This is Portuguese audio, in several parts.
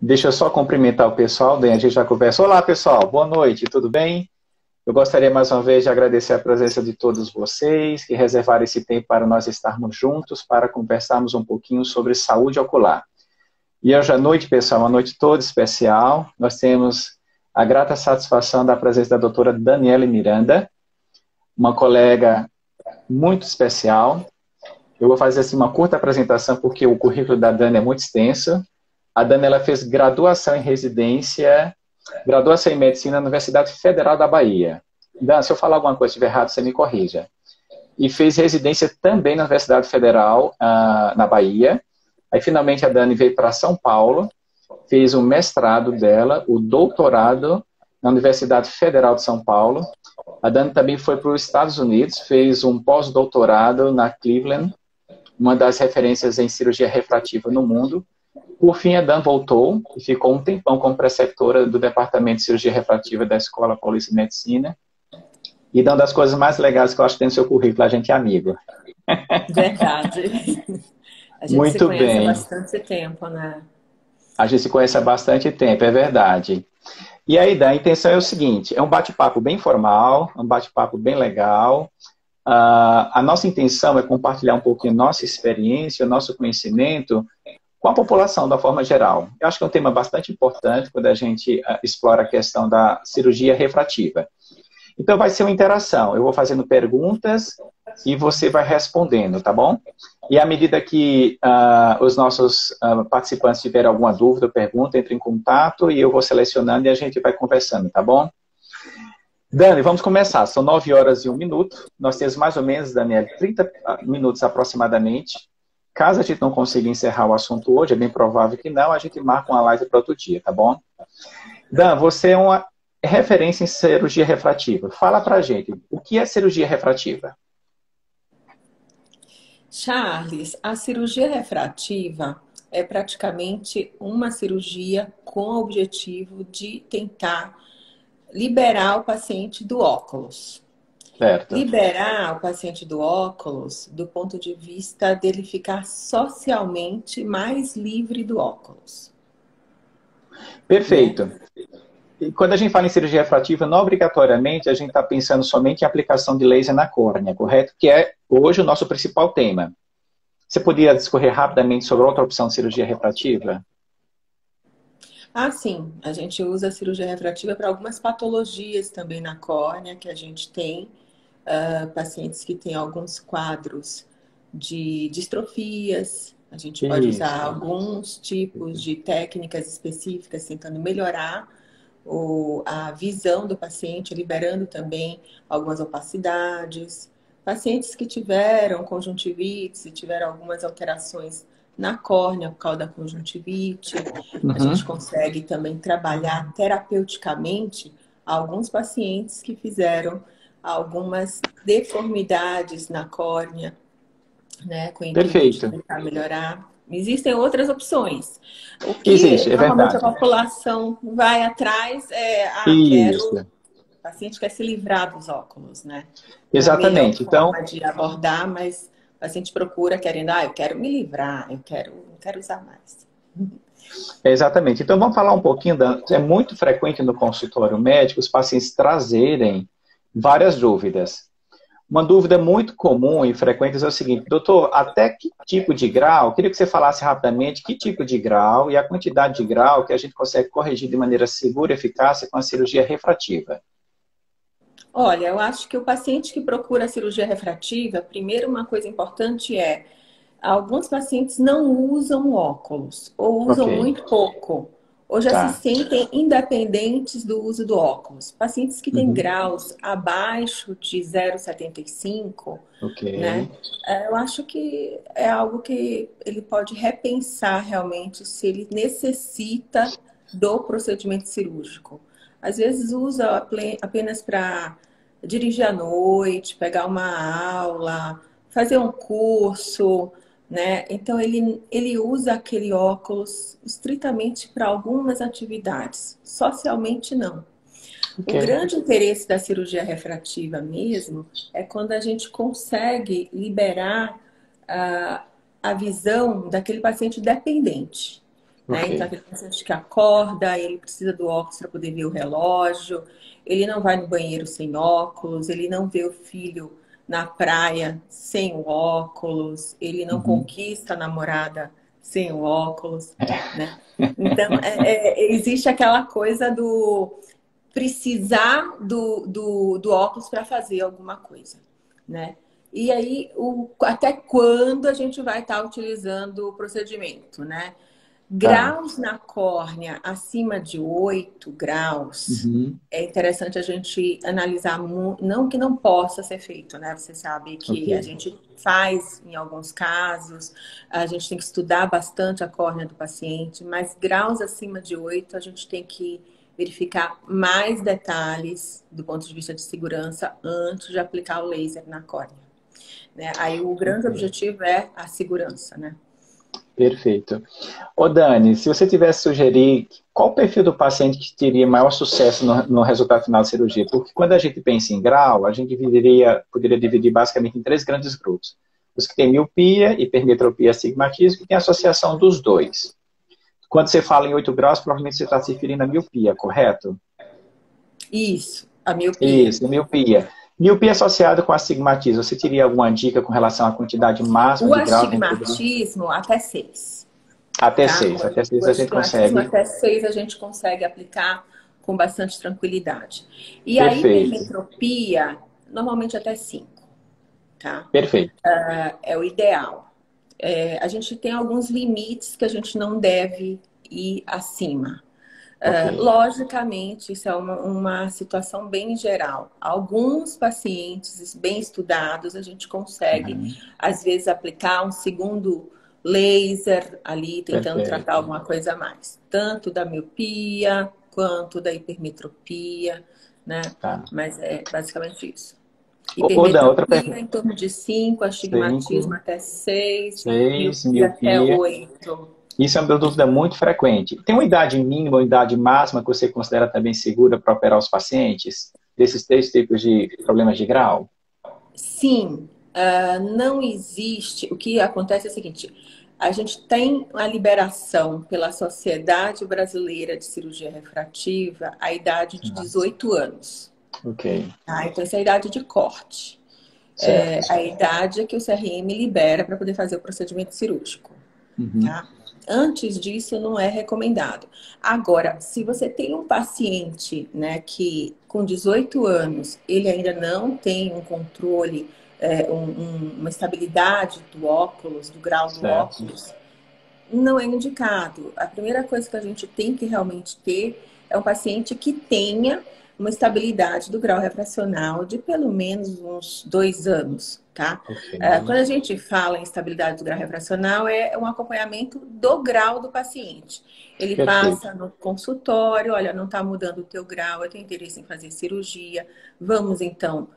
Deixa eu só cumprimentar o pessoal, daí a gente já conversa. Olá, pessoal, boa noite, tudo bem? Eu gostaria mais uma vez de agradecer a presença de todos vocês que reservaram esse tempo para nós estarmos juntos, para conversarmos um pouquinho sobre saúde ocular. E hoje à noite, pessoal, uma noite toda especial, nós temos a grata satisfação da presença da doutora Daniele Miranda, uma colega muito especial. Eu vou fazer assim, uma curta apresentação, porque o currículo da Dani é muito extenso. A Dani ela fez graduação em residência, graduação em medicina na Universidade Federal da Bahia. Dan, se eu falar alguma coisa que estiver errado, você me corrija. E fez residência também na Universidade Federal, na Bahia. Aí, finalmente, a Dani veio para São Paulo, fez o mestrado dela, o doutorado na Universidade Federal de São Paulo. A Dani também foi para os Estados Unidos, fez um pós-doutorado na Cleveland, uma das referências em cirurgia refrativa no mundo. Por fim, a Dan voltou e ficou um tempão como preceptora do Departamento de Cirurgia Refrativa da Escola Paulista de Medicina. E uma das coisas mais legais que eu acho que tem no seu currículo, a gente é amigo. Verdade. A gente se Muito conhece há bem. bastante tempo, né? A gente se conhece há bastante tempo, é verdade. E aí, Dan, a intenção é o seguinte, é um bate-papo bem formal, um bate-papo bem legal. A nossa intenção é compartilhar um pouquinho nossa experiência, nosso conhecimento com a população, da forma geral. Eu acho que é um tema bastante importante quando a gente explora a questão da cirurgia refrativa. Então, vai ser uma interação. Eu vou fazendo perguntas e você vai respondendo, tá bom? E à medida que os nossos participantes tiverem alguma dúvida ou pergunta, entre em contato e eu vou selecionando e a gente vai conversando, tá bom? Dani, vamos começar. São 9 horas e 1 minuto. Nós temos mais ou menos, Daniel, 30 minutos aproximadamente. Caso a gente não consiga encerrar o assunto hoje, é bem provável que não, a gente marca uma live para outro dia, tá bom? Dan, você é uma referência em cirurgia refrativa. Fala pra gente, o que é cirurgia refrativa? Charles, a cirurgia refrativa é praticamente uma cirurgia com o objetivo de tentar liberar o paciente do óculos. Certo. Liberar o paciente do óculos do ponto de vista dele ficar socialmente mais livre do óculos, né? Perfeito. E quando a gente fala em cirurgia refrativa, não obrigatoriamente a gente está pensando somente em aplicação de laser na córnea, correto? Que é hoje o nosso principal tema. Você poderia discorrer rapidamente sobre outra opção de cirurgia refrativa? Ah, sim, a gente usa a cirurgia refrativa para algumas patologias também na córnea que a gente tem. Pacientes que têm alguns quadros de distrofias. A gente pode usar Isso. alguns tipos de técnicas específicas tentando melhorar a visão do paciente, liberando também algumas opacidades. Pacientes que tiveram conjuntivite, tiveram algumas alterações na córnea por causa da conjuntivite, a gente Uhum. consegue também trabalhar terapeuticamente alguns pacientes que fizeram algumas deformidades na córnea, né, com o intuito de Perfeito. tentar melhorar. Existem outras opções. O que Existe, é normalmente a verdade. população vai atrás Isso. o paciente quer se livrar dos óculos, né? Não é a melhor Exatamente. Então, forma de abordar, mas o paciente procura querendo, eu quero me livrar, não quero usar mais. exatamente. Então, vamos falar um pouquinho é muito frequente no consultório médico os pacientes trazerem várias dúvidas. Uma dúvida muito comum e frequente é o seguinte, doutor, até que tipo de grau, queria que você falasse rapidamente que tipo de grau e a quantidade de grau que a gente consegue corrigir de maneira segura e eficaz com a cirurgia refrativa. Olha, eu acho que o paciente que procura a cirurgia refrativa, primeiro uma coisa importante é, alguns pacientes não usam óculos, ou Ok, usam muito pouco, ou já se tá. sentem independentes do uso do óculos. Pacientes que têm Uhum. graus abaixo de 0,75, Ok, né? Eu acho que é algo que ele pode repensar realmente se ele necessita do procedimento cirúrgico. Às vezes usa apenas para dirigir à noite, pegar uma aula, fazer um curso, né? Então ele usa aquele óculos estritamente para algumas atividades, socialmente não. ok. O grande interesse da cirurgia refrativa mesmo é quando a gente consegue liberar a visão daquele paciente dependente. né? Então, Ok. aquele paciente que acorda, ele precisa do óculos para poder ver o relógio, ele não vai no banheiro sem óculos, ele não vê o filho na praia sem o óculos, ele não Uhum. conquista a namorada sem o óculos, né? Então, existe aquela coisa do precisar do óculos para fazer alguma coisa, né? E aí, até quando a gente vai estar utilizando o procedimento, né? Tá. Graus na córnea acima de 8 graus, Uhum. é interessante a gente analisar, não que não possa ser feito, né? Você sabe Ok. que a gente faz em alguns casos, a gente tem que estudar bastante a córnea do paciente, mas graus acima de 8 a gente tem que verificar mais detalhes do ponto de vista de segurança antes de aplicar o laser na córnea, né? Aí o grande Ok. objetivo é a segurança, né? Perfeito. Ô Dani, se você tivesse sugerir qual o perfil do paciente que teria maior sucesso no resultado final da cirurgia? Porque quando a gente pensa em grau, a gente poderia dividir basicamente em três grandes grupos. Os que têm miopia, hipermetropia, astigmatismo, que tem associação dos dois. Quando você fala em 8 graus, provavelmente você está se referindo à miopia, correto? Isso, a miopia. Isso, miopia. Miopia associada com astigmatismo. Você teria alguma dica com relação à quantidade máxima O de graus dentro do grau? astigmatismo até 6, Até tá? 6. Até O 6 a gente astigmatismo consegue. até 6 a gente consegue aplicar com bastante tranquilidade. E a Perfeito. hipermetropia, normalmente até 5, tá? Perfeito. É o ideal. A gente tem alguns limites que a gente não deve ir acima. Ok. Logicamente, isso é uma situação bem geral. Alguns pacientes bem estudados, a gente consegue, Uhum. às vezes, aplicar um segundo laser ali, tentando tratar Perfeito. alguma coisa a mais. Tanto da miopia, quanto da hipermetropia, né? Tá. Mas é basicamente isso. Ô, Dan, outra Hipermetropia pergunta. em torno de 5, astigmatismo 5, até 6, 6, miopia até miopia. 8. Isso é uma dúvida muito frequente. Tem uma idade mínima ou idade máxima que você considera também segura para operar os pacientes? Desses três tipos de problemas de grau? Sim, não existe. O que acontece é o seguinte: a gente tem a liberação pela Sociedade Brasileira de Cirurgia Refrativa a idade de Ah, 18 anos. ok, Tá? Então, essa é a idade de corte. É certo. a idade que o CRM libera para poder fazer o procedimento cirúrgico. Uhum. Tá? Antes disso, não é recomendado. Agora, se você tem um paciente, né, que com 18 anos, ele ainda não tem um controle, uma estabilidade do óculos, do grau do Certo. óculos, não é indicado. A primeira coisa que a gente tem que realmente ter é um paciente que tenha uma estabilidade do grau refracional de pelo menos uns 2 anos, tá? Ok, Quando a gente fala em estabilidade do grau refracional, é um acompanhamento do grau do paciente. Ele perfeito. passa no consultório, olha, não está mudando o teu grau, eu tenho interesse em fazer cirurgia, vamos então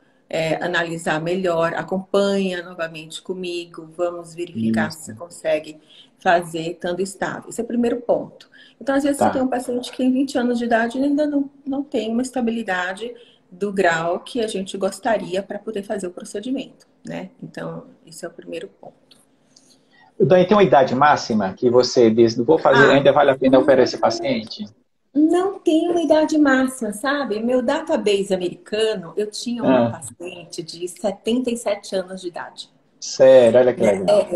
analisar melhor, acompanha novamente comigo, vamos verificar se você Isso. consegue fazer estando estável. Esse é o primeiro ponto. Então, às vezes, você tem Tá. um paciente que tem 20 anos de idade e ainda não tem uma estabilidade do grau que a gente gostaria para poder fazer o procedimento, né? Então, esse é o primeiro ponto. Daí tem uma idade máxima que você diz, não vou fazer, Ah, ainda vale a pena operar esse paciente? não tem uma idade máxima, sabe? Meu database americano, eu tinha uma Ah, paciente de 77 anos de idade. sério, olha que Né? legal.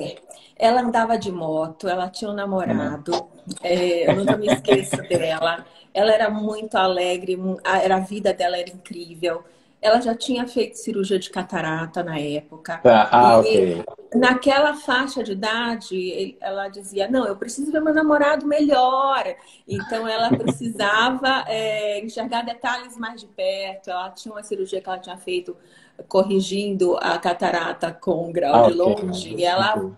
Ela andava de moto, ela tinha um Ah, namorado, eu nunca me esqueço dela. Ela era muito alegre, a vida dela era incrível. Ela já tinha feito cirurgia de catarata na época. tá. Ah, E ok. naquela faixa de idade, ela dizia: Não, eu preciso ver meu namorado melhor. Então, ela precisava enxergar detalhes mais de perto. Ela tinha uma cirurgia que ela tinha feito corrigindo a catarata com grau Ah, de ok. longe. E ela Ok.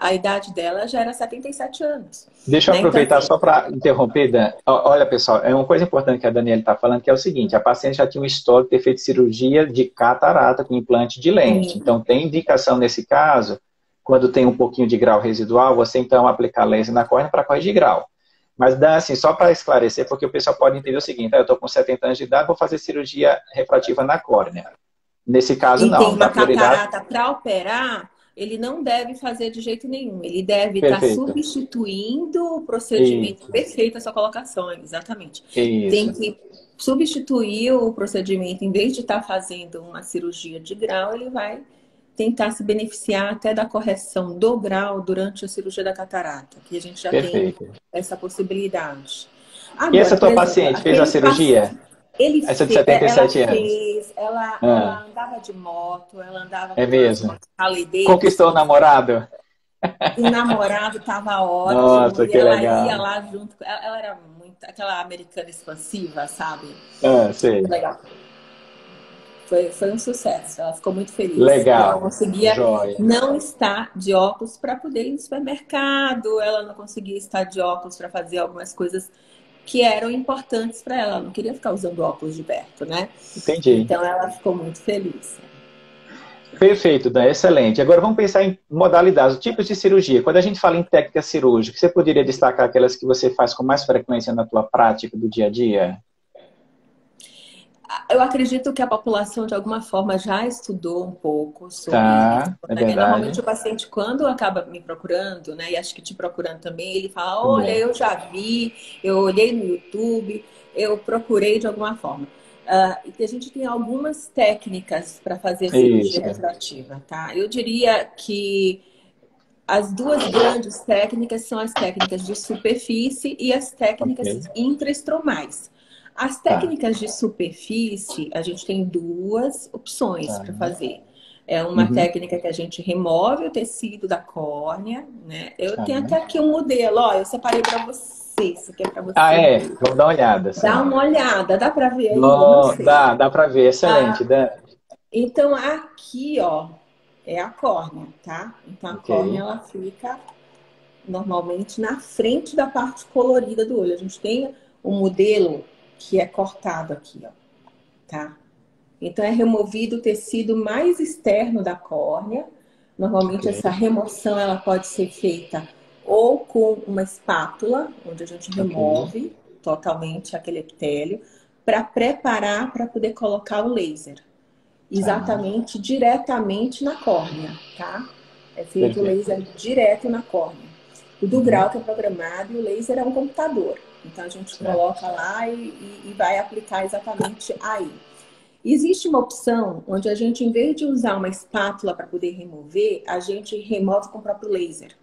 a idade dela já era 77 anos. Deixa eu Né? Então, aproveitar assim, só para interromper, Dan. Olha, pessoal, é uma coisa importante que a Daniela está falando, que é o seguinte, a paciente já tinha um histórico de ter feito cirurgia de catarata com implante de lente. Então, tem indicação nesse caso, quando tem um pouquinho de grau residual, você então aplicar laser na córnea para corrigir grau. Mas, Dan, assim, só para esclarecer, porque o pessoal pode entender o seguinte, eu estou com 70 anos de idade, vou fazer cirurgia refrativa na córnea. Nesse caso, e tem não. Dá uma prioridade. catarata para operar, ele não deve fazer de jeito nenhum. Ele deve estar Perfeito. substituindo o procedimento. Isso, Perfeita a sua colocação, exatamente. Tem isso. que substituir o procedimento, em vez de estar fazendo uma cirurgia de grau, ele vai tentar se beneficiar até da correção do grau durante a cirurgia da catarata, que a gente já tem Perfeito. essa possibilidade. E essa Agora, por tua exemplo, paciente fez a cirurgia? Essa de ela 77 anos. fez, Ah, ela andava de moto, ela andava com é aquelas mesmo? motos Harley Conquistou o Davidson, namorado? o namorado estava ótimo Nossa, e que ela ia legal. lá junto. Ela era muito aquela americana expansiva, sabe? Ah, Muito sei. legal. Foi um sucesso. Ela ficou muito feliz. E ela Legal. conseguia Joia. não estar de óculos para poder ir no supermercado. Ela não conseguia estar de óculos para fazer algumas coisas que eram importantes para ela. Ela não queria ficar usando óculos de perto, né? Entendi. Então ela ficou muito feliz. Perfeito, Dan, excelente. Agora vamos pensar em modalidades, tipos de cirurgia. Quando a gente fala em técnica cirúrgica, você poderia destacar aquelas que você faz com mais frequência na tua prática do dia a dia? Eu acredito que a população, de alguma forma, já estudou um pouco sobre isso, Tá, é né? Normalmente verdade. o paciente, quando acaba me procurando, né, e acho que te procurando também, ele fala, Que olha, bom. eu já vi, eu olhei no YouTube, eu procurei de alguma forma. E a gente tem algumas técnicas para fazer cirurgia Isso. refrativa, tá? Eu diria que as duas grandes técnicas são as técnicas de superfície e as técnicas Ok. intraestromais. As Tá, técnicas de superfície, a gente tem duas opções tá. para fazer. É uma Uhum. técnica que a gente remove o tecido da córnea, né? Eu Tá. tenho até aqui um modelo, ó, eu separei para você, isso aqui é para Ah, você é? ver. Vamos dar uma olhada, Dá sim. uma olhada, dá para ver aí? Eu não No, sei. dá para ver. Excelente, Dan. Então aqui, ó, é a córnea, tá? Então a Ok, córnea ela fica normalmente na frente da parte colorida do olho. A gente tem um modelo que é cortado aqui, ó, tá? Então é removido o tecido mais externo da córnea. Normalmente essa ok, remoção ela pode ser feita ou com uma espátula, onde a gente ok. remove totalmente aquele epitélio, para preparar para poder colocar o laser. Tá, Exatamente, diretamente na córnea, tá? É feito o perfeito. laser direto na córnea. O do Uhum. grau que é programado e o laser é um computador. Então a gente Certo. coloca lá e vai aplicar exatamente aí. Existe uma opção onde a gente, em vez de usar uma espátula para poder remover, a gente remove com o próprio laser.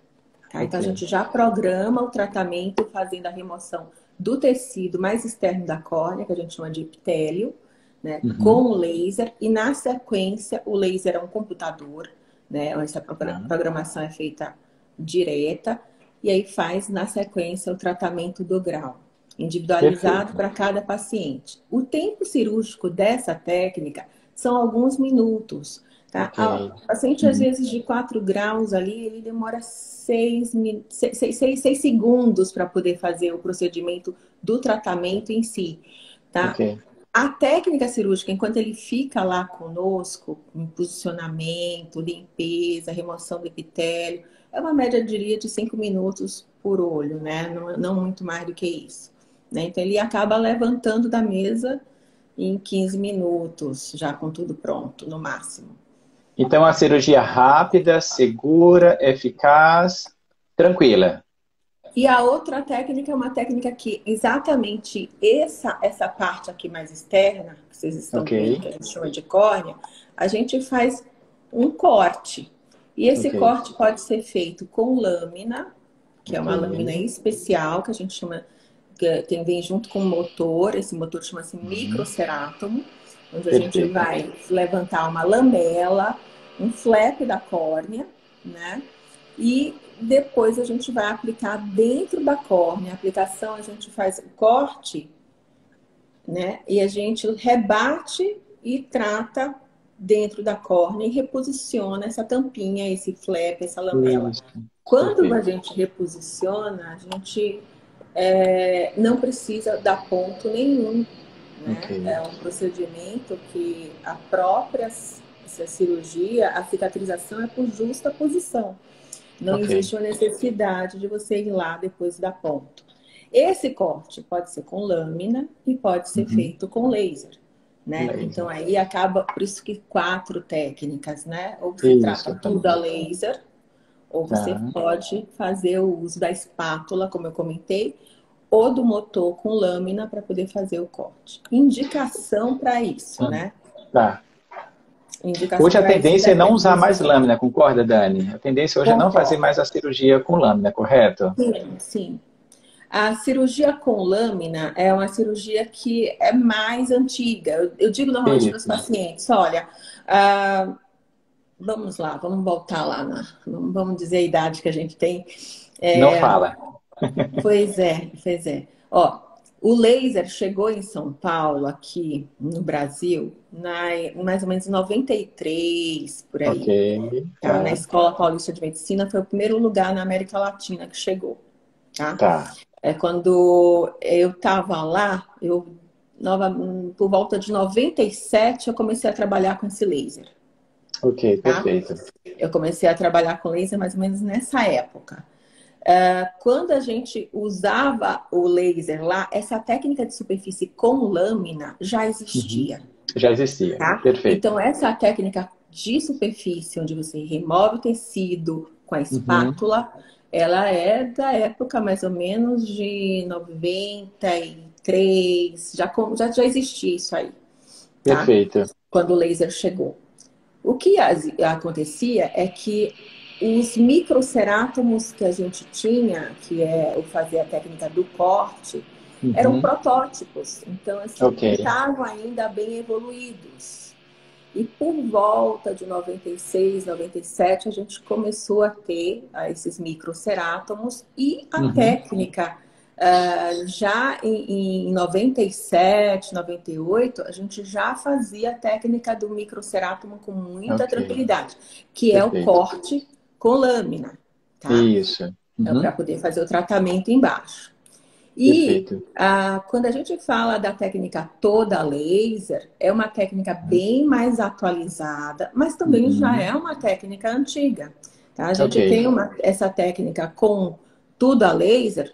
Tá? Então a Ok. gente já programa o tratamento fazendo a remoção do tecido mais externo da córnea, que a gente chama de epitélio, né, com Uhum. o laser, e na sequência o laser é um computador, né, essa Tá, programação é feita direta, e aí faz na sequência o tratamento do grau, individualizado perfeito. para cada paciente. O tempo cirúrgico dessa técnica são alguns minutos. Tá? Ok. O paciente, às Uhum. vezes, de 4 graus ali, ele demora 6 segundos para poder fazer o procedimento do tratamento em si. Tá? Ok. A técnica cirúrgica, enquanto ele fica lá conosco, em posicionamento, limpeza, remoção do epitélio, é uma média, eu diria, de 5 minutos por olho, né? Não, não muito mais do que isso. Né? Então, ele acaba levantando da mesa em 15 minutos, já com tudo pronto, no máximo. Então, a cirurgia rápida, segura, eficaz, tranquila. E a outra técnica é uma técnica que exatamente essa parte aqui mais externa, que vocês estão Ok, vendo, que a gente chama de córnea, a gente faz um corte. E esse ok, corte pode ser feito com lâmina, que é ok. uma lâmina especial, que a gente chama, vem junto com o motor, esse motor chama-se Uhum. microcerátomo, onde a gente Perfeito. vai levantar uma lamela, um flap da córnea, né? E depois a gente vai aplicar dentro da córnea. A aplicação a gente faz o corte, né? E a gente rebate e trata dentro da córnea e reposiciona essa tampinha, esse flap, essa lamela. Isso. Quando a Perfeito. gente reposiciona, a gente não precisa dar ponto nenhum, Ok. né? É um procedimento que a própria essa cirurgia, a cicatrização é por justa posição. Não Ok. existe uma necessidade de você ir lá depois dar ponto. Esse corte pode ser com lâmina e pode ser Uhum. feito com laser. né? Laser. Então aí acaba, por isso que 4 técnicas, né? Ou você trata Isso, tudo a laser, ou você tá. pode fazer o uso da espátula, como eu comentei, ou do motor com lâmina para poder fazer o corte. Indicação para isso, né? Tá. Indicação Hoje a para isso tendência é não depende usar do mais seu. lâmina, concorda, Dani? A tendência hoje é não fazer Concordo. mais a cirurgia com lâmina, correto? Sim, sim. A cirurgia com lâmina é uma cirurgia que é mais antiga. Eu digo normalmente para os Isso. pacientes, olha, ah, vamos lá, vamos voltar lá, vamos dizer a idade que a gente tem. Não É, fala. pois é, pois é. Ó, o laser chegou em São Paulo, aqui no Brasil, mais ou menos em 93, por Ok, aí. Tá? Na tá, Escola Paulista de Medicina, foi o primeiro lugar na América Latina que chegou. Tá? tá. É quando eu estava lá, por volta de 97, eu comecei a trabalhar com esse laser. Ok, Tá? perfeito. Eu comecei a trabalhar com laser mais ou menos nessa época. Quando a gente usava o laser lá, essa técnica de superfície com lâmina já Uhum. existia, Já existia, tá? perfeito. Então, essa técnica de superfície, onde você remove o tecido com a Uhum. espátula, ela é da época mais ou menos de 93, já existia isso aí, tá? Perfeito. Quando o laser chegou. O que acontecia é que os microcerátomos que a gente tinha, que é o fazer a técnica do corte, eram Uhum. protótipos. Então, assim, Ok, não estavam ainda bem evoluídos. E por volta de 96, 97, a gente começou a ter esses microcerátomos e a uhum. técnica, já em 97, 98, a gente já fazia a técnica do microcerátomo com muita Ok, tranquilidade, que é o perfeito. corte com lâmina, tá? Isso. É para Uhum. poder fazer o tratamento embaixo. E Perfeito. quando a gente fala da técnica toda laser, é uma técnica bem mais atualizada, mas também já Uhum. é uma técnica antiga. Tá? A Ok, gente tem essa técnica com tudo a laser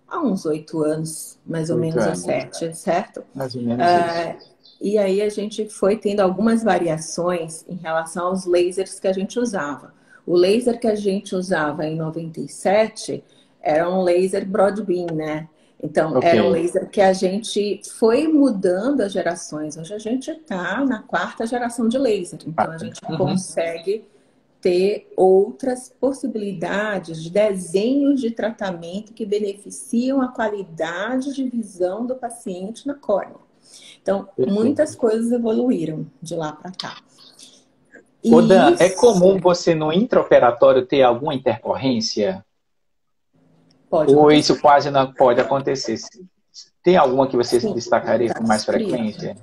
há uns 8 anos, mais ou 8 menos, ou anos. 7, certo? Mais ou menos isso. Ah, e aí a gente foi tendo algumas variações em relação aos lasers que a gente usava. O laser que a gente usava em 97 era um laser broadbeam, né? Então, Ok. era um laser que a gente foi mudando as gerações. Hoje a gente está na 4ª geração de laser. Então, a gente Uhum. consegue ter outras possibilidades de desenhos de tratamento que beneficiam a qualidade de visão do paciente na córnea. Então, muitas Perfeito. coisas evoluíram de lá para cá. Ô, E Dan, é isso comum você no intraoperatório ter alguma intercorrência? pode Ou acontecer. isso quase não pode acontecer? Tem alguma que você Sim, destacaria com mais rastreando, frequência?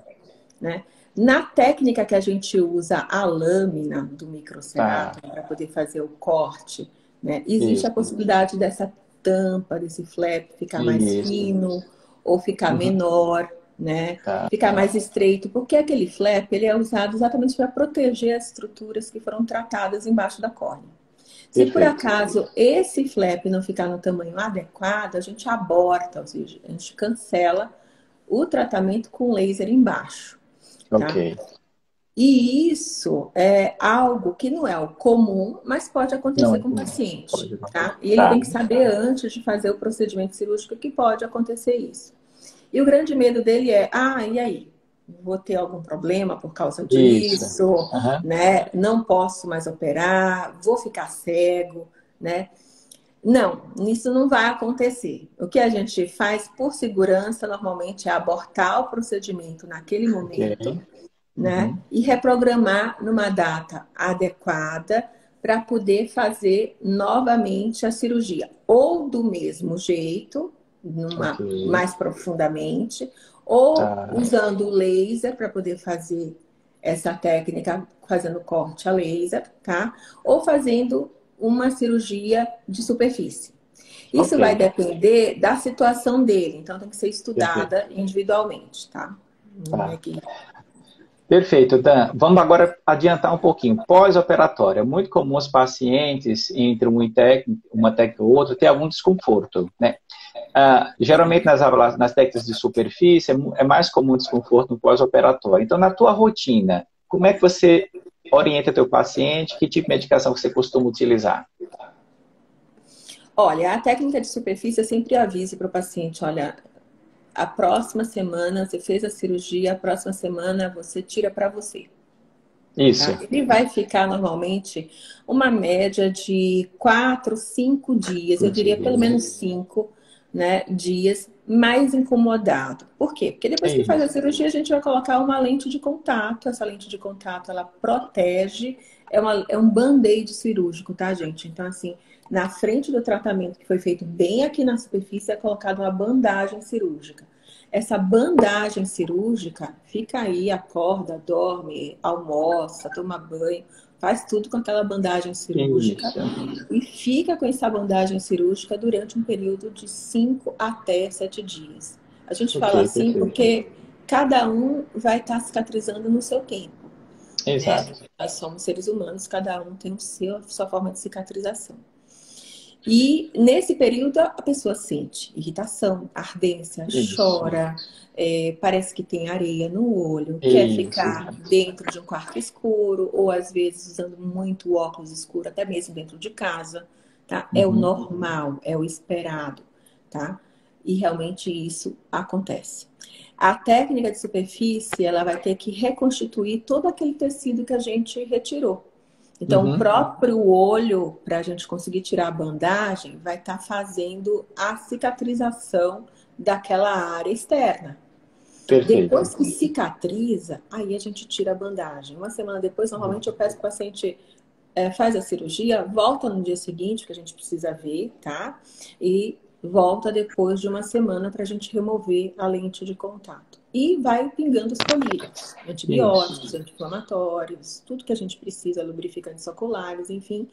né? Na técnica que a gente usa a lâmina do Tá, microcerato para poder fazer o corte, né? Existe a isso, possibilidade dessa tampa, desse flap ficar mais isso. fino ou ficar Uhum. menor, né? Tá, Ficar mais estreito, porque aquele flap ele é usado exatamente para proteger as estruturas que foram tratadas embaixo da córnea. Se por perfeito. acaso esse flap não ficar no tamanho adequado, a gente aborta, ou seja, a gente cancela o tratamento com laser embaixo, Ok. tá? E isso é algo que não é o comum, mas pode Não acontecer é com o comum. paciente, Pode acontecer. tá? E ele Tá. tem que saber antes de fazer o procedimento cirúrgico que pode acontecer isso. E o grande medo dele é, e aí? Vou ter algum problema por causa Isso. disso, Aham. né? Não posso mais operar, vou ficar cego, né? Não, isso não vai acontecer. O que a gente faz por segurança normalmente é abortar o procedimento naquele Ok. momento, né? Uhum. E reprogramar numa data adequada para poder fazer novamente a cirurgia, ou do mesmo jeito, Ok. mais profundamente, ou Tá. usando o laser para poder fazer essa técnica, fazendo corte a laser, tá? Ou fazendo uma cirurgia de superfície. Isso Ok. vai depender da situação dele, então tem que ser Perfeito. estudada individualmente, tá? Não é Tá. que Perfeito, Dan. Vamos agora adiantar um pouquinho. Pós-operatório, é muito comum os pacientes, entre uma técnica ou outra, ter algum desconforto, né? Geralmente nas técnicas de superfície é mais comum desconforto no pós-operatório. Então, na tua rotina, como é que você orienta teu paciente? Que tipo de medicação que você costuma utilizar? Olha, a técnica de superfície eu sempre aviso para o paciente, olha, a próxima semana você fez a cirurgia, a próxima semana você tira para você. Isso. Tá? Ele vai ficar normalmente uma média de 4, 5 dias, eu diria pelo menos 5, né, dias mais incomodado. Por quê? Porque depois que faz a cirurgia, a gente vai colocar uma lente de contato. Essa lente de contato, ela protege, é um band-aid cirúrgico, tá, gente? Então, assim, na frente do tratamento que foi feito bem aqui na superfície, é colocada uma bandagem cirúrgica. Essa bandagem cirúrgica fica aí, acorda, dorme, almoça, toma banho, faz tudo com aquela bandagem cirúrgica e fica com essa bandagem cirúrgica durante um período de 5 até 7 dias. A gente fala assim porque cada um vai estar cicatrizando no seu tempo. Exato. Né? Nós somos seres humanos, cada um tem a sua forma de cicatrização. E nesse período a pessoa sente irritação, ardência, chora, parece que tem areia no olho, quer ficar dentro de um quarto escuro, ou às vezes usando muito óculos escuro, até mesmo dentro de casa, tá? É o normal, é o esperado, tá? E realmente isso acontece. A técnica de superfície, ela vai ter que reconstituir todo aquele tecido que a gente retirou. Então, o próprio olho, para a gente conseguir tirar a bandagem, vai estar fazendo a cicatrização daquela área externa. Perfeito. Depois que cicatriza, aí a gente tira a bandagem. Uma semana depois, normalmente eu peço para o paciente faz a cirurgia, volta no dia seguinte, que a gente precisa ver, tá? E volta depois de uma semana para a gente remover a lente de contato. E vai pingando os colírios, antibióticos, anti-inflamatórios, tudo que a gente precisa, lubrificantes oculares, enfim,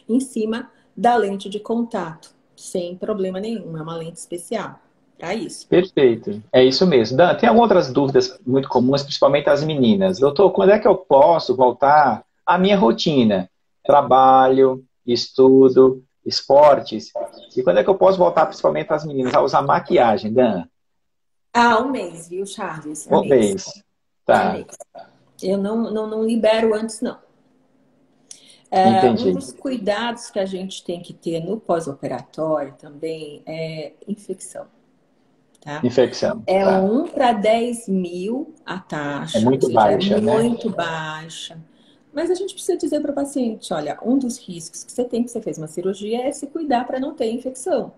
em cima da lente de contato, sem problema nenhum, é uma lente especial para isso. Perfeito, é isso mesmo. Dan, tem algumas outras dúvidas muito comuns, principalmente as meninas. Doutor, quando é que eu posso voltar à minha rotina? Trabalho, estudo, esportes. E quando é que eu posso voltar, principalmente as meninas, a usar maquiagem, Dan? Um mês, viu, Charles? Um mês. Tá. Um mês. Eu não libero antes, não. Entendi. Um dos cuidados que a gente tem que ter no pós-operatório também é infecção. Tá? Infecção. É 1 para 10 mil a taxa. É muito baixa, né? Muito baixa. Mas a gente precisa dizer para o paciente, olha, um dos riscos que você tem que você fez uma cirurgia é se cuidar para não ter infecção.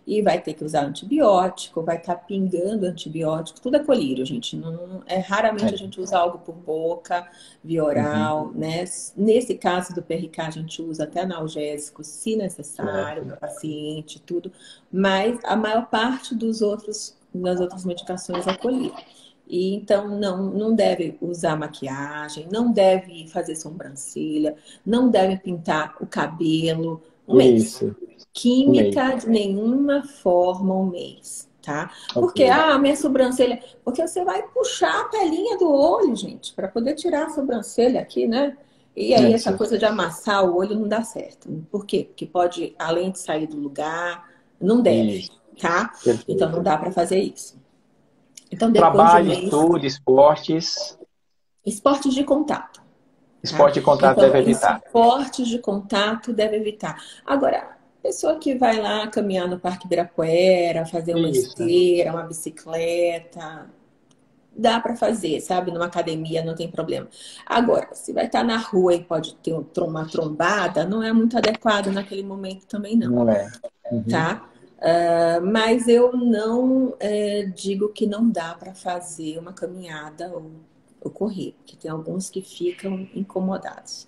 E vai ter que usar antibiótico, vai estar pingando antibiótico, tudo é colírio, gente. Raramente a gente usa algo por boca, via oral, né? Nesse caso do PRK, a gente usa até analgésico, se necessário, para paciente, tudo. Mas a maior parte das outras medicações é colírio. E então não deve usar maquiagem, não deve fazer sobrancelha, não deve pintar o cabelo. Um mês. Química de nenhuma forma um mês, tá? Porque, minha sobrancelha... Porque você vai puxar a pelinha do olho, gente, para poder tirar a sobrancelha aqui, né? E aí essa coisa de amassar o olho não dá certo. Por quê? Porque pode, além de sair do lugar, não deve, tá? Então não dá para fazer isso. Então, trabalho, estudo, esportes. Esportes de contato. Esporte de contato deve evitar. Esportes de contato deve evitar. Agora, pessoa que vai lá caminhar no Parque Ibirapuera, fazer uma esteira, uma bicicleta, dá para fazer, sabe? Numa academia não tem problema. Agora, se vai estar na rua e pode ter uma trombada, não é muito adequado naquele momento também não. Não é. Tá? Mas eu não digo que não dá para fazer uma caminhada ou correr, porque tem alguns que ficam incomodados,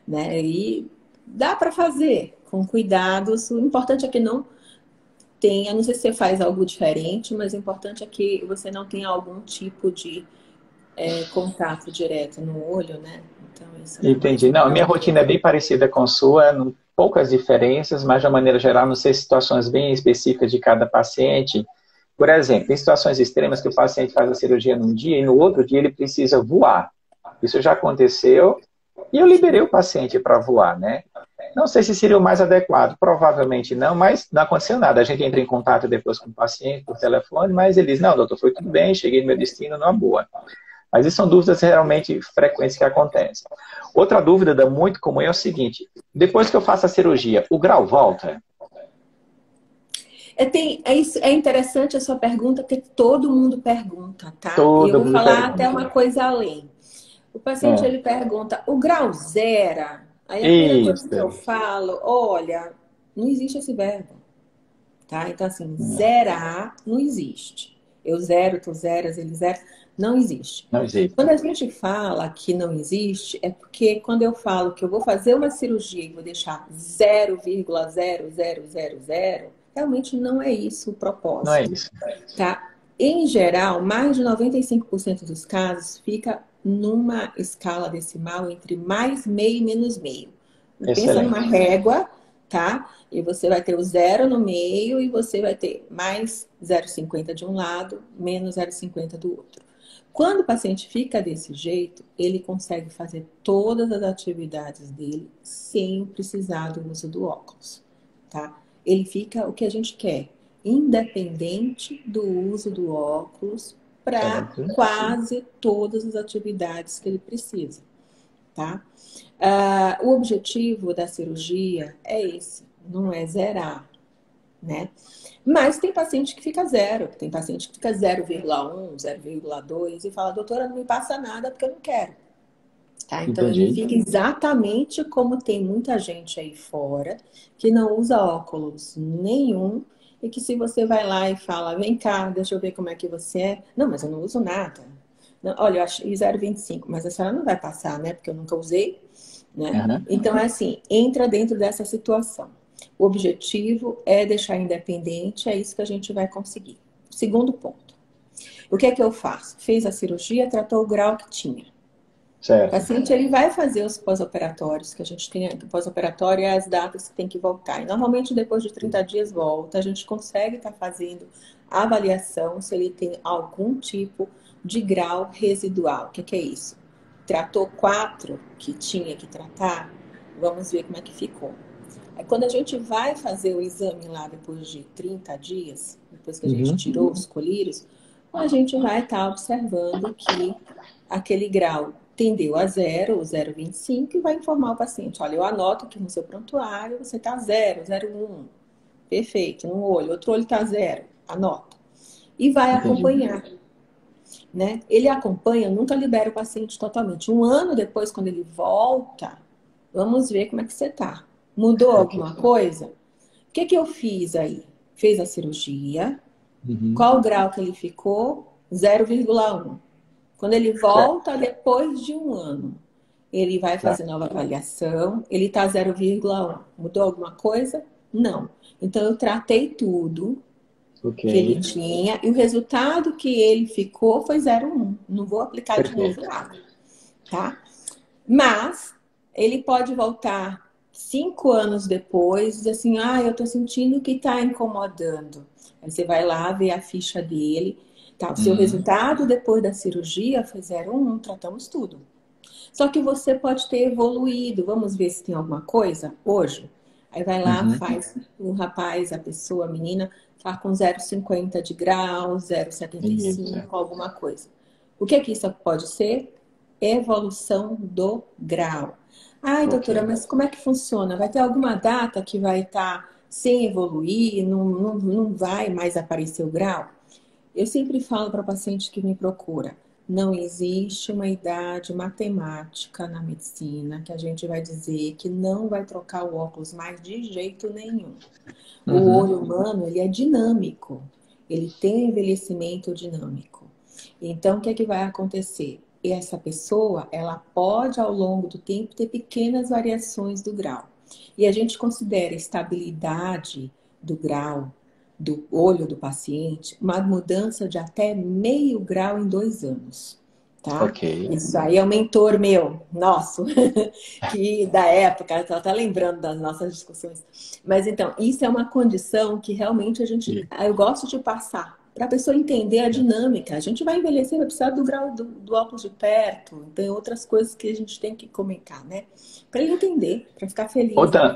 né? E dá para fazer com cuidados. O importante é que não tenha, não sei se você faz algo diferente, mas o importante é que você não tenha algum tipo de contato direto no olho, né? Então, isso entendi. Não, a minha rotina é bem parecida com a sua, poucas diferenças, mas de uma maneira geral, não sei situações bem específicas de cada paciente. Por exemplo, em situações extremas que o paciente faz a cirurgia num dia e no outro dia ele precisa voar. Isso já aconteceu e eu liberei o paciente para voar, né? Não sei se seria o mais adequado, provavelmente não, mas não aconteceu nada. A gente entra em contato depois com o paciente por telefone, mas ele diz, não, doutor, foi tudo bem, cheguei no meu destino numa boa. Mas isso são dúvidas realmente frequentes que acontecem. Outra dúvida muito comum é o seguinte, depois que eu faço a cirurgia, o grau volta? É interessante a sua pergunta, porque todo mundo pergunta, tá? E eu Todo vou mundo falar até pergunta. uma coisa além. O paciente, É. ele pergunta, o grau zera? Aí a primeira coisa que eu Isso. falo, olha, não existe esse verbo, tá? Então, assim, Não, zerar não existe. Eu zero, tu zeras, ele zera, não existe. não Quando existe. a gente fala que não existe, é porque quando eu falo que eu vou fazer uma cirurgia e vou deixar 0,0000, realmente não é isso o Não é propósito, isso. tá? Em geral, mais de 95% dos casos fica numa escala decimal entre mais meio e menos meio. Pensa numa Excelente. régua, tá? E você vai ter o zero no meio e você vai ter mais 0,50 de um lado, menos 0,50 do outro. Quando o paciente fica desse jeito, ele consegue fazer todas as atividades dele sem precisar do uso do óculos, tá? Ele fica o que a gente quer, independente do uso do óculos para Certo. quase todas as atividades que ele precisa, tá? O objetivo da cirurgia é esse, não é zerar, né? Mas tem paciente que fica zero, tem paciente que fica 0,1, 0,2 e fala, doutora, não me passa nada porque eu não quero. Tá? Então ele Entendi. fica exatamente como tem muita gente aí fora que não usa óculos nenhum e que se você vai lá e fala, vem cá, deixa eu ver como é que você é. Não, mas eu não uso nada. Não, olha, eu achei 0,25, mas a senhora não vai passar, né? Porque eu nunca usei, né? Uhum. Então é assim, entra dentro dessa situação. O objetivo é deixar independente, é isso que a gente vai conseguir. Segundo ponto. O que é que eu faço? Fez a cirurgia, tratou o grau que tinha. O Certo. paciente ele vai fazer os pós-operatórios, que a gente tem pós-operatório é as datas que tem que voltar. E normalmente depois de 30 dias volta, a gente consegue estar fazendo a avaliação se ele tem algum tipo de grau residual. O que é isso? Tratou 4 que tinha que tratar, vamos ver como é que ficou. Aí quando a gente vai fazer o exame lá depois de 30 dias, depois que a gente Uhum. tirou os colírios, a gente vai estar observando que aquele grau tendeu a zero, o 0,25, e vai informar o paciente. Olha, eu anoto que no seu prontuário você está 0, 0,1. Perfeito, no olho. Outro olho está 0. Anota. E vai Entendi. acompanhar. Né? Ele acompanha, nunca libera o paciente totalmente. Um ano depois, quando ele volta, vamos ver como é que você está. Mudou Ok. alguma coisa? O que eu fiz aí? Fez a cirurgia. Uhum. Qual o grau que ele ficou? 0,1. Quando ele Certo. volta depois de um ano, ele vai Tá. fazer nova avaliação, ele está 0,1. Mudou alguma coisa? Não. Então, eu tratei tudo Ok. que ele tinha e o resultado que ele ficou foi 0,1. Não vou aplicar de novo Perfeito. nada, tá? Mas ele pode voltar 5 anos depois e dizer assim, eu tô sentindo que tá incomodando. Aí você vai lá ver a ficha dele. Tá, o seu Uhum. resultado depois da cirurgia foi 0,1, tratamos tudo. Só que você pode ter evoluído. Vamos ver se tem alguma coisa hoje. Aí vai lá, Uhum. faz o rapaz, a pessoa, a menina, tá com 0,50 de grau, Isso. 0,75, alguma coisa. O que é que isso pode ser? Evolução do grau. Ai, Ok. doutora, mas como é que funciona? Vai ter alguma data que vai estar sem evoluir, não vai mais aparecer o grau? Eu sempre falo para o paciente que me procura, não existe uma idade matemática na medicina que a gente vai dizer que não vai trocar o óculos mais de jeito nenhum. O Uhum. olho humano, ele é dinâmico, ele tem um envelhecimento dinâmico. Então, o que é que vai acontecer? Essa pessoa, ela pode, ao longo do tempo, ter pequenas variações do grau. E a gente considera estabilidade do grau do olho do paciente uma mudança de até meio grau em 2 anos, tá? Ok. Isso aí é um mentor meu, nosso, que da época, tá lembrando das nossas discussões. Mas então, isso é uma condição que realmente eu gosto de passar para a pessoa entender a dinâmica. A gente vai envelhecer, vai precisar do grau do óculos de perto, tem outras coisas que a gente tem que comentar, né? Para ele entender, para ficar Ô, feliz. Dan,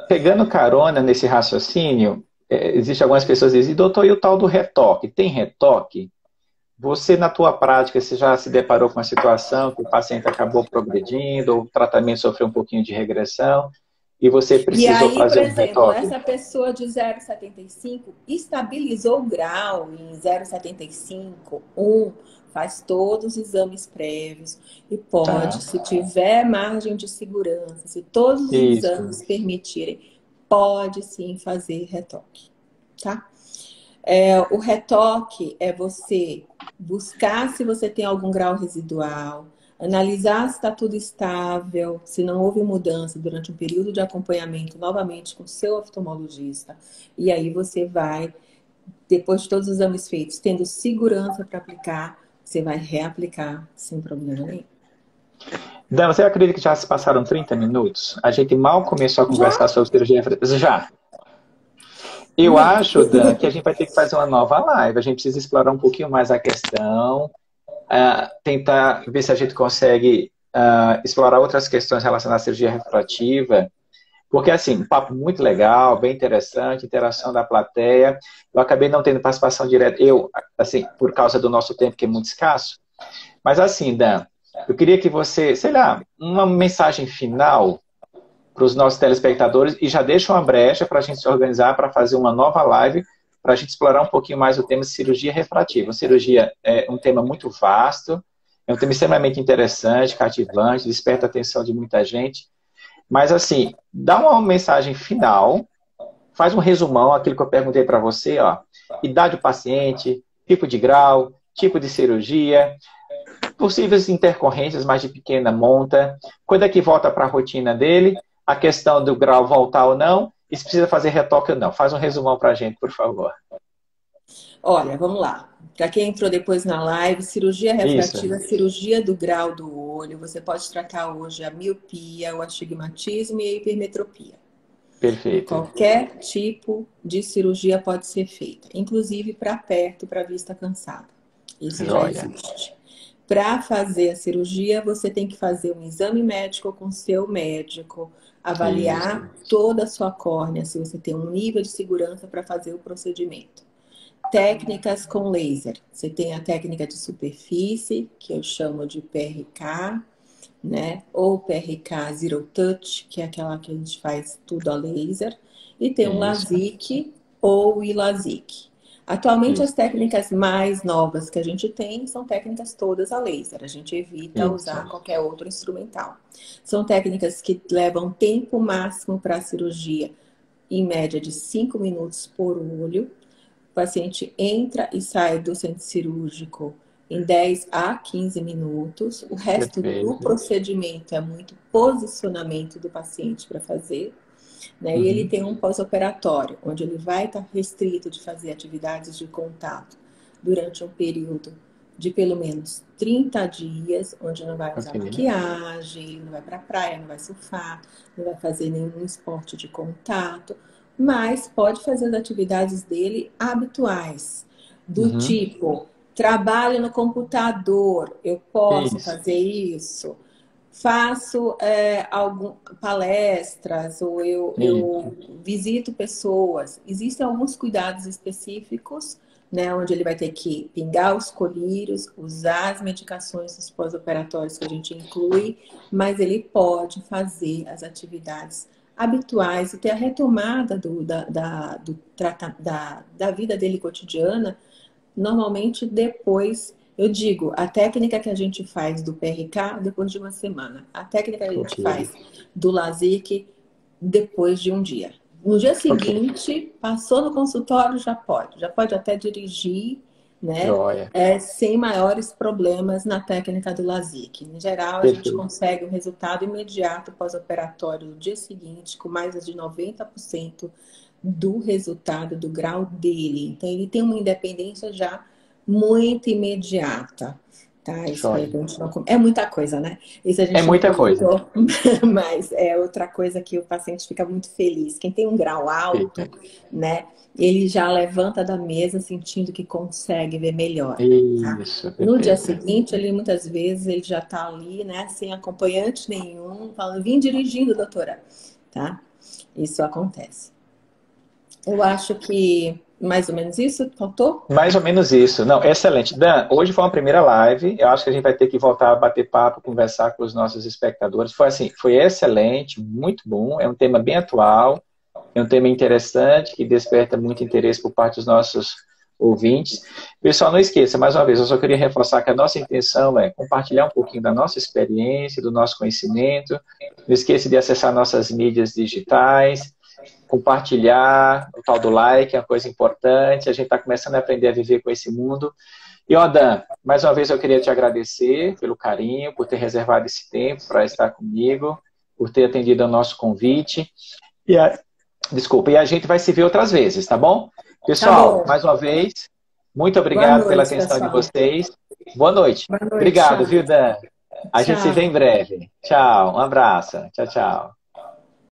pegando carona nesse raciocínio, existe algumas pessoas que dizem, doutor, e o tal do retoque? Tem retoque? Você, na tua prática, você já se deparou com uma situação que o paciente acabou progredindo, ou o tratamento sofreu um pouquinho de regressão, e você E precisou aí, por fazer um exemplo, retoque? essa pessoa de 0,75 estabilizou o grau em 0,75, 1, faz todos os exames prévios e pode, Tá. se tiver margem de segurança, se todos os Isso. exames permitirem, pode sim fazer retoque, tá? O retoque é você buscar se você tem algum grau residual, analisar se está tudo estável, se não houve mudança durante um período de acompanhamento novamente com o seu oftalmologista. E aí você vai, depois de todos os exames feitos, tendo segurança para aplicar, você vai reaplicar sem problema nenhum. Dan, você acredita que já se passaram 30 minutos? A gente mal começou a conversar Já? sobre cirurgia. Já. Eu Muito. acho, Dan, que a gente vai ter que fazer uma nova live. A gente precisa explorar um pouquinho mais a questão, tentar ver se a gente consegue explorar outras questões relacionadas à cirurgia refrativa. Porque, assim, um papo muito legal, bem interessante, interação da plateia. Eu acabei não tendo participação direta, assim, por causa do nosso tempo, que é muito escasso. Mas, assim, Dan, eu queria que você, sei lá, uma mensagem final para os nossos telespectadores e já deixa uma brecha para a gente se organizar para fazer uma nova live para a gente explorar um pouquinho mais o tema de cirurgia refrativa. A cirurgia é um tema muito vasto, é um tema extremamente interessante, cativante, desperta a atenção de muita gente. Mas, assim, dá uma mensagem final, faz um resumão, aquilo que eu perguntei para você, ó, idade do paciente, tipo de grau, tipo de cirurgia, possíveis intercorrências, mas de pequena monta, quando é que volta para a rotina dele, a questão do grau voltar ou não, e se precisa fazer retoque ou não. Faz um resumão para a gente, por favor. Olha, vamos lá. Para quem entrou depois na live, cirurgia Isso, refrativa, cirurgia do grau do olho. Você pode tratar hoje a miopia, o astigmatismo e a hipermetropia. E perfeito. qualquer tipo de cirurgia pode ser feita, inclusive para perto, para vista cansada. Isso já Joia. existe. Para fazer a cirurgia, você tem que fazer um exame médico com seu médico, Isso, avaliar toda a sua córnea, se você tem um nível de segurança para fazer o procedimento. Técnicas com laser. Você tem a técnica de superfície, que eu chamo de PRK, né? Ou PRK Zero Touch, que é aquela que a gente faz tudo a laser. E tem o isso, LASIK ou o ILASIK. Atualmente, as isso, técnicas mais novas que a gente tem são técnicas todas a laser. A gente evita isso. usar qualquer outro instrumental. São técnicas que levam tempo máximo para a cirurgia, em média de 5 minutos por olho. O paciente entra e sai do centro cirúrgico em 10 a 15 minutos. O resto do Perfeito. procedimento é muito posicionamento do paciente para fazer, né? E ele Uhum. tem um pós-operatório, onde ele vai estar restrito de fazer atividades de contato durante um período de pelo menos 30 dias, onde não vai usar Ok, maquiagem, não vai para a praia, não vai surfar, não vai fazer nenhum esporte de contato, mas pode fazer as atividades dele habituais, do uhum. tipo, trabalho no computador, eu posso Isso, fazer isso. Faço palestras ou isso, eu visito pessoas. Existem alguns cuidados específicos, né, onde ele vai ter que pingar os colírios, usar as medicações dos pós-operatórios que a gente inclui, mas ele pode fazer as atividades habituais e ter a retomada da vida dele cotidiana, normalmente depois. Eu digo, a técnica que a gente faz do PRK depois de uma semana. A técnica que a gente ok, faz do LASIK depois de um dia. No dia ok, seguinte, passou no consultório, já pode até dirigir, né? joia, Sem maiores problemas na técnica do LASIK. Em geral, a gente perfeito. consegue um resultado imediato pós-operatório no dia seguinte, com mais de 90% do resultado do grau dele. Então, ele tem uma independência já muito imediata. tá? Isso aí a Joia. gente não é muita coisa, né? Isso a É gente não muita coisa. comentou, mas é outra coisa que o paciente fica muito feliz. Quem tem um grau alto, Fica. né? Ele já levanta da mesa sentindo que consegue ver melhor, tá? Isso, No dia perfeito. seguinte, ele muitas vezes ele já tá ali, né? Sem acompanhante nenhum, falando, vim dirigindo, doutora, tá? Isso acontece. Eu acho que mais ou menos isso faltou? Mais ou menos isso. Não, excelente. Dan, hoje foi uma primeira live. Eu acho que a gente vai ter que voltar a bater papo, conversar com os nossos espectadores. Foi assim, foi excelente, muito bom. É um tema bem atual, é um tema interessante que desperta muito interesse por parte dos nossos ouvintes. Pessoal, não esqueça, mais uma vez, eu só queria reforçar que a nossa intenção é compartilhar um pouquinho da nossa experiência, do nosso conhecimento. Não esqueça de acessar nossas mídias digitais, compartilhar, o tal do like é uma coisa importante. A gente está começando a aprender a viver com esse mundo. E, ó, Dan, mais uma vez eu queria te agradecer pelo carinho, por ter reservado esse tempo para estar comigo, por ter atendido ao nosso convite. E desculpa, e a gente vai se ver outras vezes, tá bom? Tá Pessoal, bom. mais uma vez, muito Boa obrigado pela noite, atenção de pessoal. vocês. Boa noite. Boa noite, Obrigado, tchau. viu, Dan? A gente se vê em Tchau. breve. Tchau, um abraço. Tchau, tchau.